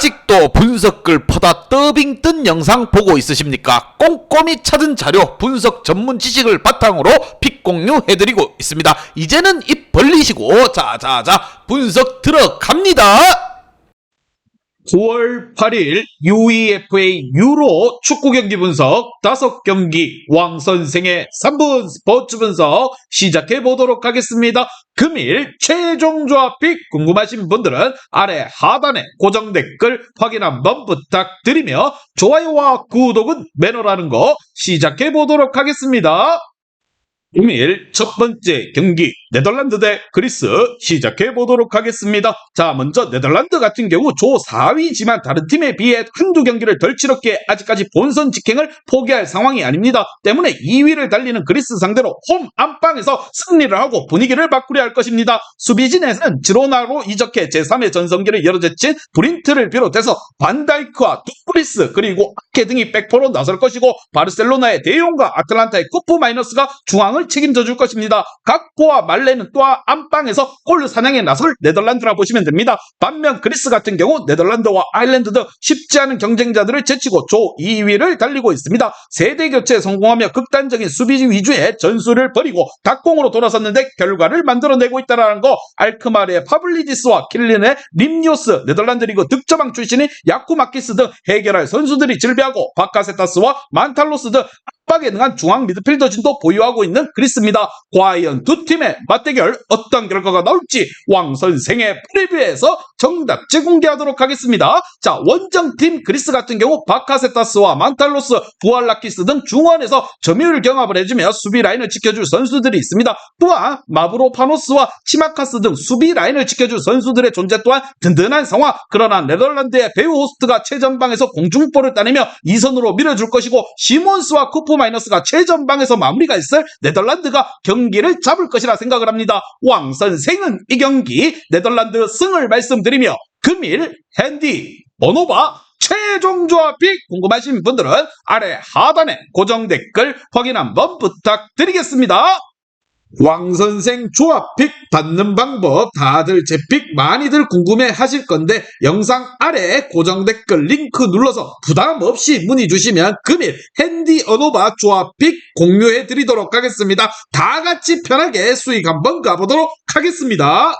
아직도 분석글 퍼다 더빙 뜬 영상 보고 있으십니까? 꼼꼼히 찾은 자료, 분석 전문 지식을 바탕으로 픽 공유해드리고 있습니다. 이제는 입 벌리시고 자자자 분석 들어갑니다. 9월 8일 UEFA 유로 축구 경기 분석 5경기 왕 선생의 3분 스포츠 분석 시작해 보도록 하겠습니다. 금일 최종 조합픽 궁금하신 분들은 아래 하단에 고정 댓글 확인 한번 부탁드리며 좋아요와 구독은 매너라는 거 시작해 보도록 하겠습니다. 금일 첫 번째 경기 네덜란드 대 그리스 시작해 보도록 하겠습니다. 자, 먼저 네덜란드 같은 경우 조 4위지만 다른 팀에 비해 한두 경기를 덜 치렀기에 아직까지 본선 직행을 포기할 상황이 아닙니다. 때문에 2위를 달리는 그리스 상대로 홈 안방에서 승리를 하고 분위기를 바꾸려 할 것입니다. 수비진에서는 지로나로 이적해 제3의 전성기를 열어제친 브린트를 비롯해서 반다이크와 투프리스 그리고 아케 등이 백포로 나설 것이고 바르셀로나의 대용과 아틀란타의 쿠프 마이너스가 중앙을 책임져 줄 것입니다. 각포와 말레는 또한 안방에서 골 사냥에 나설 네덜란드라 보시면 됩니다. 반면 그리스 같은 경우 네덜란드와 아일랜드 등 쉽지 않은 경쟁자들을 제치고 조 2위를 달리고 있습니다. 세대 교체에 성공하며 극단적인 수비 위주의 전술을 벌이고 닭공으로 돌아섰는데 결과를 만들어내고 있다는 거. 알크마르의 파블리디스와 킬린의 림요스, 네덜란드 리그 득점왕 출신인 야쿠마키스 등 해결할 선수들이 질비하고 바카세타스와 만탈로스 등 압박에 능한 중앙 미드필더진도 보유하고 있는 그리스입니다. 과연 두 팀의 맞대결 어떤 결과가 나올지 왕 선생의 프리뷰에서 정답지 공개하도록 하겠습니다. 자, 원정팀 그리스 같은 경우 바카세타스와 만탈로스, 부알라키스 등 중원에서 점유율 경합을 해주며 수비 라인을 지켜줄 선수들이 있습니다. 또한 마브로파노스와 치마카스 등 수비 라인을 지켜줄 선수들의 존재 또한 든든한 상황. 그러나 네덜란드의 배우 호스트가 최전방에서 공중볼을 따내며 2선으로 밀어줄 것이고 시몬스와 쿠프 마이너스가 최전방에서 마무리가 있을 네덜란드가 경기를 잡을 것이라 생각을 합니다. 왕 선생은 이 경기 네덜란드 승을 말씀드리며 금일 핸디 번호바 최종 조합이 궁금하신 분들은 아래 하단에 고정 댓글 확인 한번 부탁드리겠습니다. 왕선생 조합픽 받는 방법 다들 제 픽 많이들 궁금해 하실 건데 영상 아래 고정 댓글 링크 눌러서 부담 없이 문의 주시면 금일 핸디 언어바 조합픽 공유해 드리도록 하겠습니다. 다 같이 편하게 수익 한번 가보도록 하겠습니다.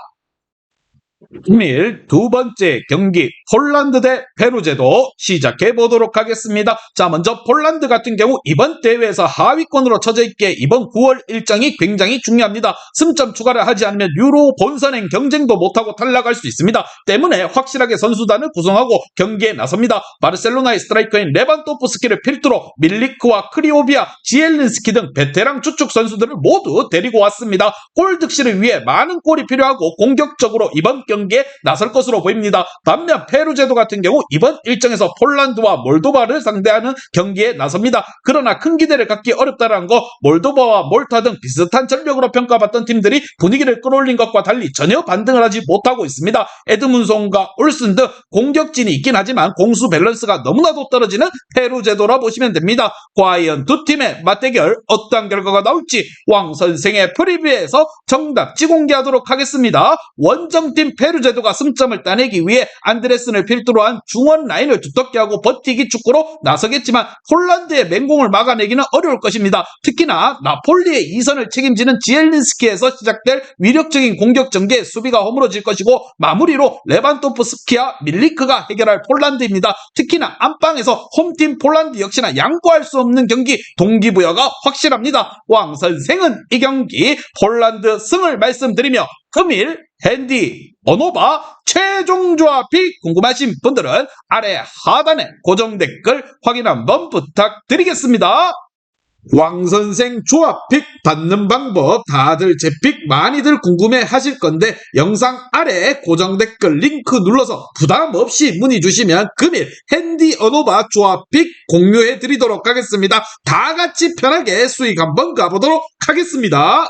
금일 두 번째 경기 폴란드 대 페루제도 시작해 보도록 하겠습니다. 자, 먼저 폴란드 같은 경우 이번 대회에서 하위권으로 처져 있기에 이번 9월 일정이 굉장히 중요합니다. 승점 추가를 하지 않으면 유로 본선행 경쟁도 못하고 탈락할 수 있습니다. 때문에 확실하게 선수단을 구성하고 경기에 나섭니다. 바르셀로나의 스트라이커인 레반도프스키를 필두로 밀리크와 크리오비아, 지엘린스키 등 베테랑 주축 선수들을 모두 데리고 왔습니다. 골 득실을 위해 많은 골이 필요하고 공격적으로 이번 경기에 나설 것으로 보입니다. 반면 페루제도 같은 경우 이번 일정에서 폴란드와 몰도바를 상대하는 경기에 나섭니다. 그러나 큰 기대를 갖기 어렵다는 거. 몰도바와 몰타 등 비슷한 전력으로 평가받던 팀들이 분위기를 끌어올린 것과 달리 전혀 반등을 하지 못하고 있습니다. 에드문손과 올슨 등 공격진이 있긴 하지만 공수 밸런스가 너무나도 떨어지는 페루제도라 보시면 됩니다. 과연 두 팀의 맞대결 어떤 결과가 나올지 왕 선생의 프리뷰에서 정답지 공개하도록 하겠습니다. 원정팀 페루제도가 승점을 따내기 위해 안드레슨을 필두로 한 중원 라인을 두텁게 하고 버티기 축구로 나서겠지만 폴란드의 맹공을 막아내기는 어려울 것입니다. 특히나 나폴리의 2선을 책임지는 지엘린스키에서 시작될 위력적인 공격 전개에 수비가 허물어질 것이고 마무리로 레반도프스키와 밀리크가 해결할 폴란드입니다. 특히나 안방에서 홈팀 폴란드 역시나 양보할 수 없는 경기 동기부여가 확실합니다. 왕 선생은 이 경기 폴란드 승을 말씀드리며 금일 핸디 번호바 최종 조합이 궁금하신 분들은 아래 하단에 고정 댓글 확인 한번 부탁드리겠습니다. 왕선생 조합픽 받는 방법 다들 제 픽 많이들 궁금해 하실 건데 영상 아래 고정 댓글 링크 눌러서 부담 없이 문의 주시면 금일 핸디 언어바 조합픽 공유해 드리도록 하겠습니다. 다 같이 편하게 수익 한번 가보도록 하겠습니다.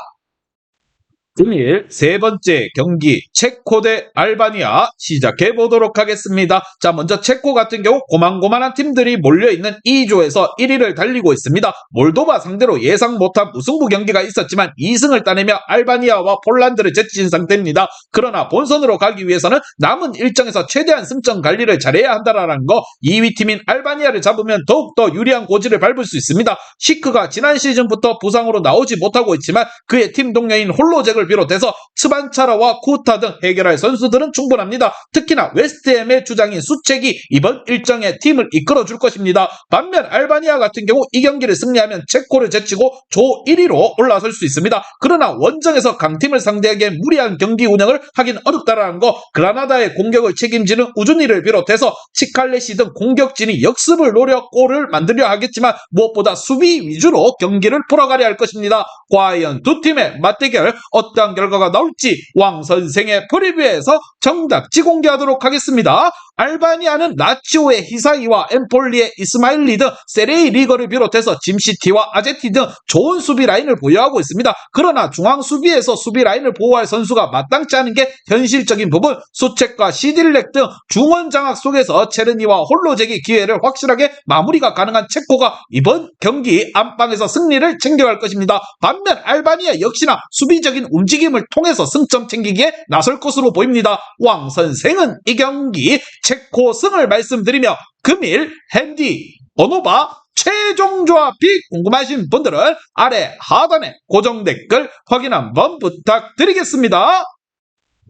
금일 세 번째 경기 체코 대 알바니아 시작해 보도록 하겠습니다. 자, 먼저 체코 같은 경우 고만고만한 팀들이 몰려있는 2조에서 1위를 달리고 있습니다. 몰도바 상대로 예상 못한 무승부 경기가 있었지만 2승을 따내며 알바니아와 폴란드를 제친 상태입니다. 그러나 본선으로 가기 위해서는 남은 일정에서 최대한 승점 관리를 잘해야 한다라는 거, 2위 팀인 알바니아를 잡으면 더욱더 유리한 고지를 밟을 수 있습니다. 시크가 지난 시즌부터 부상으로 나오지 못하고 있지만 그의 팀 동료인 홀로잭을 비롯해서 츠반차라와 쿠타 등 해결할 선수들은 충분합니다. 특히나 웨스트햄의 주장인 수책이 이번 일정에 팀을 이끌어줄 것입니다. 반면 알바니아 같은 경우 이 경기를 승리하면 체코를 제치고 조 1위로 올라설 수 있습니다. 그러나 원정에서 강팀을 상대하기에 무리한 경기 운영을 하긴 어렵다라는 거, 그라나다의 공격을 책임지는 우주니를 비롯해서 치칼레시 등 공격진이 역습을 노려 골을 만들려 하겠지만 무엇보다 수비 위주로 경기를 풀어가려 할 것입니다. 과연 두 팀의 맞대결 어떠한 결과가 나올지 왕 선생의 프리뷰에서 정답지 공개하도록 하겠습니다. 알바니아는 라치오의 히사이와 엠폴리의 이스마일리 등 세레이 리거를 비롯해서 짐시티와 아제티 등 좋은 수비 라인을 보유하고 있습니다. 그러나 중앙 수비에서 수비 라인을 보호할 선수가 마땅치 않은 게 현실적인 부분, 수책과 시딜렉 등 중원 장악 속에서 체르니와 홀로잭이 기회를 확실하게 마무리가 가능한 체코가 이번 경기 안방에서 승리를 챙겨갈 것입니다. 반면 알바니아 역시나 수비적인 움직임을 통해서 승점 챙기기에 나설 것으로 보입니다. 왕 선생은 이 경기 체코 승을 말씀드리며 금일 핸디 오노바 최종 조합이 궁금하신 분들은 아래 하단에 고정 댓글 확인 한번 부탁드리겠습니다.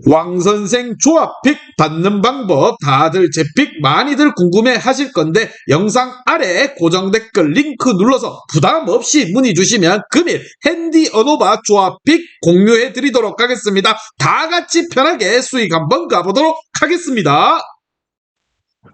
왕선생 조합픽 받는 방법 다들 제 픽 많이들 궁금해 하실 건데 영상 아래 고정 댓글 링크 눌러서 부담 없이 문의 주시면 금일 핸디 어노바 조합픽 공유해 드리도록 하겠습니다. 다 같이 편하게 수익 한번 가보도록 하겠습니다.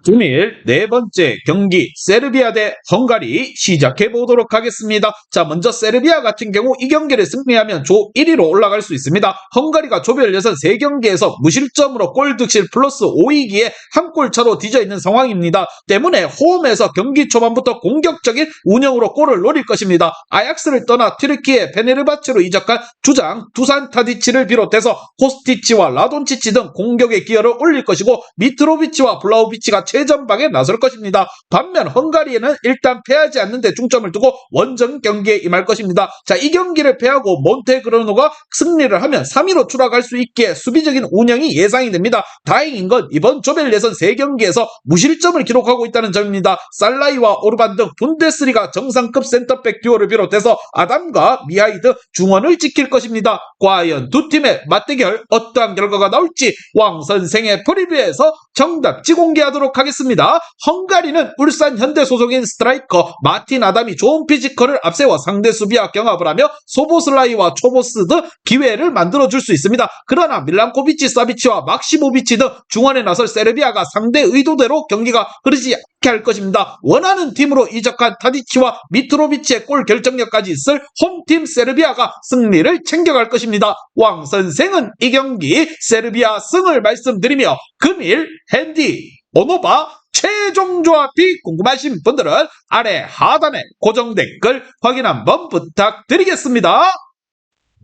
금일 네 번째 경기 세르비아 대 헝가리 시작해 보도록 하겠습니다. 자, 먼저 세르비아 같은 경우 이 경기를 승리하면 조 1위로 올라갈 수 있습니다. 헝가리가 조별 예선 3경기에서 무실점으로 골 득실 플러스 5이기에 한 골 차로 뒤져 있는 상황입니다. 때문에 홈에서 경기 초반부터 공격적인 운영으로 골을 노릴 것입니다. 아약스를 떠나 튀르키예 페네르바체로 이적한 주장 두산 타디치를 비롯해서 코스티치와 라돈치치 등 공격의 기여를 올릴 것이고 미트로비치와 블라우비치가 최전방에 나설 것입니다. 반면 헝가리에는 일단 패하지 않는 데 중점을 두고 원정 경기에 임할 것입니다. 자, 이 경기를 패하고 몬테그로노가 승리를 하면 3위로 추락할 수 있기에 수비적인 운영이 예상이 됩니다. 다행인 건 이번 조별 예선 3경기에서 무실점을 기록하고 있다는 점입니다. 살라이와 오르반 등 분데스리가 정상급 센터백 듀오를 비롯해서 아담과 미하이 등 중원을 지킬 것입니다. 과연 두 팀의 맞대결 어떠한 결과가 나올지 왕 선생의 프리뷰에서 정답지 공개하도록 하겠습니다. 헝가리는 울산 현대 소속인 스트라이커 마틴 아담이 좋은 피지컬을 앞세워 상대 수비와 경합을 하며 소보슬라이와 초보스 등 기회를 만들어줄 수 있습니다. 그러나 밀란코비치, 사비치와 막시모비치 등 중원에 나설 세르비아가 상대 의도대로 경기가 흐르지 않게 할 것입니다. 원하는 팀으로 이적한 타디치와 미트로비치의 골 결정력까지 있을 홈팀 세르비아가 승리를 챙겨갈 것입니다. 왕 선생은 이 경기 세르비아 승을 말씀드리며 금일 핸디 오노바 최종 조합이 궁금하신 분들은 아래 하단에 고정 댓글 확인 한번 부탁드리겠습니다.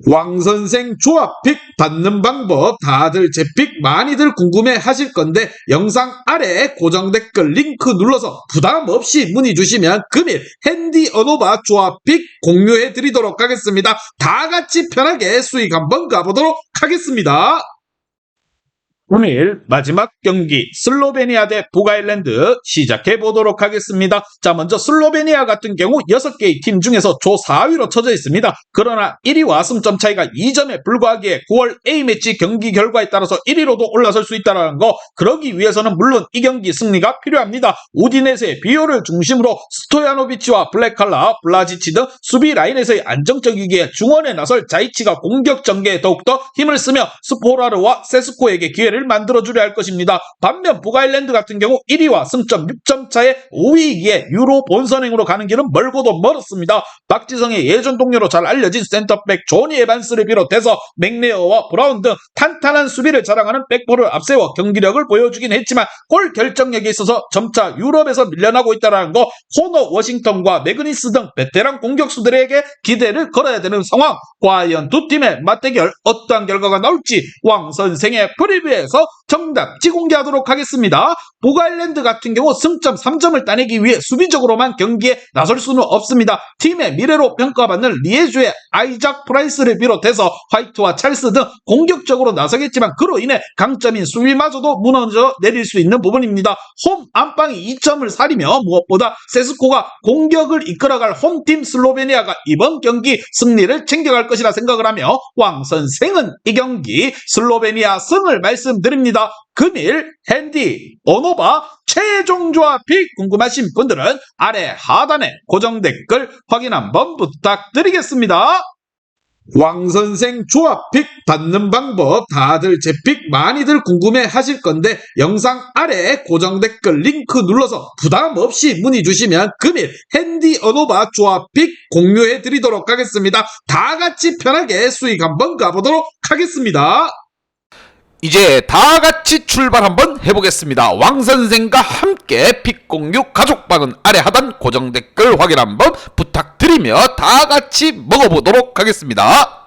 왕선생 조합픽 받는 방법 다들 제 픽 많이들 궁금해 하실 건데 영상 아래 고정 댓글 링크 눌러서 부담 없이 문의 주시면 금일 핸디 어노바 조합픽 공유해 드리도록 하겠습니다. 다 같이 편하게 수익 한번 가보도록 하겠습니다. 오늘 마지막 경기 슬로베니아 대 북아일랜드 시작해 보도록 하겠습니다. 자, 먼저 슬로베니아 같은 경우 6개의 팀 중에서 조 4위로 쳐져 있습니다. 그러나 1위와 승점 차이가 2점에 불과하기에 9월 A매치 경기 결과에 따라서 1위로도 올라설 수 있다는 거, 그러기 위해서는 물론 이 경기 승리가 필요합니다. 우디네스의 비오를 중심으로 스토야노비치와 블랙칼라, 블라지치 등 수비 라인에서의 안정적이기에 중원에 나설 자이치가 공격 전개에 더욱더 힘을 쓰며 스포라르와 세스코에게 기회를 기회를 만들어주려 할 것입니다. 반면 북아일랜드 같은 경우 1위와 승점 6점 차의 5위이기에 유로 본선행으로 가는 길은 멀고도 멀었습니다. 박지성의 예전 동료로 잘 알려진 센터백 조니 에반스를 비롯해서 맥레어와 브라운 등 탄탄한 수비를 자랑하는 백포를 앞세워 경기력을 보여주긴 했지만 골 결정력에 있어서 점차 유럽에서 밀려나고 있다는 거, 호너 워싱턴과 매그니스 등 베테랑 공격수들에게 기대를 걸어야 되는 상황. 과연 두 팀의 맞대결 어떠한 결과가 나올지 왕 선생의 프리뷰에서 정답지 공개하도록 하겠습니다. 북아일랜드 같은 경우 승점 3점을 따내기 위해 수비적으로만 경기에 나설 수는 없습니다. 팀의 미래로 평가받는 리에주의 아이작 프라이스를 비롯해서 화이트와 찰스 등 공격적으로 나서겠지만 그로 인해 강점인 수비마저도 무너져 내릴 수 있는 부분입니다. 홈 안방이 2점을 사리며 무엇보다 세스코가 공격을 이끌어갈 홈팀 슬로베니아가 이번 경기 승리를 챙겨갈 것이라 생각을 하며 왕 선생은 이 경기 슬로베니아 승을 말씀드립니다. 금일 핸디 오노바 최종 조합이 궁금하신 분들은 아래 하단에 고정 댓글 확인 한번 부탁드리겠습니다. 왕선생 조합픽 받는 방법 다들 제 픽 많이들 궁금해 하실 건데 영상 아래 고정 댓글 링크 눌러서 부담 없이 문의 주시면 금일 핸디 어노바 조합픽 공유해 드리도록 하겠습니다. 다 같이 편하게 수익 한번 가보도록 하겠습니다. 이제 다 같이 출발 한번 해보겠습니다. 왕선생과 함께 픽 공유 가족방은 아래 하단 고정 댓글 확인 한번 부탁드리며 다 같이 먹어보도록 하겠습니다.